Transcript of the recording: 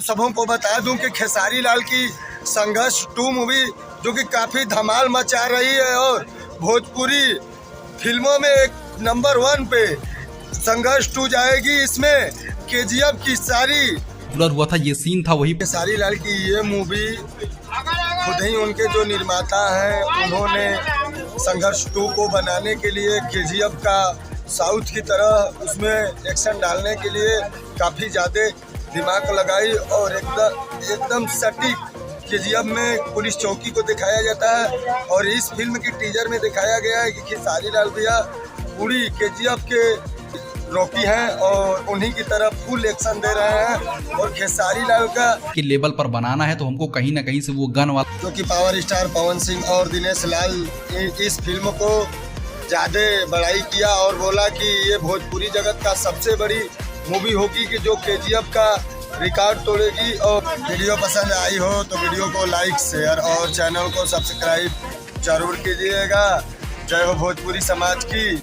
सबों को बता दूं कि खेसारी लाल की संघर्ष 2 मूवी जो कि काफ़ी धमाल मचा रही है और भोजपुरी फिल्मों में एक नंबर 1 पे संघर्ष 2 जाएगी। इसमें केजीएफ की सारी ब्लर हुआ था, ये सीन था वही। खेसारी लाल की ये मूवी खुद ही उनके जो निर्माता हैं उन्होंने संघर्ष 2 को बनाने के लिए केजीएफ का साउथ की तरह उसमें एक्शन डालने के लिए काफ़ी ज़्यादा दिमाग लगाई और एकदम सटीक केजीएफ में पुलिस चौकी को दिखाया जाता है। और इस फिल्म की टीजर में दिखाया गया है कि खेसारी लाल भैया पूरी केजीएफ के रॉकी हैं और उन्हीं की तरफ फुल एक्शन दे रहे हैं। और खेसारी लाल का कि लेवल पर बनाना है तो हमको कहीं ना कहीं से वो गन वाला जो कि पावर स्टार पवन सिंह और दिनेश लाल इस फिल्म को ज़्यादा बड़ाई किया और बोला कि ये भोजपुरी जगत का सबसे बड़ी मूवी होगी कि जो केजीएफ का रिकॉर्ड तोड़ेगी। और वीडियो पसंद आई हो तो वीडियो को लाइक शेयर और चैनल को सब्सक्राइब जरूर कीजिएगा। जय हो भोजपुरी समाज की।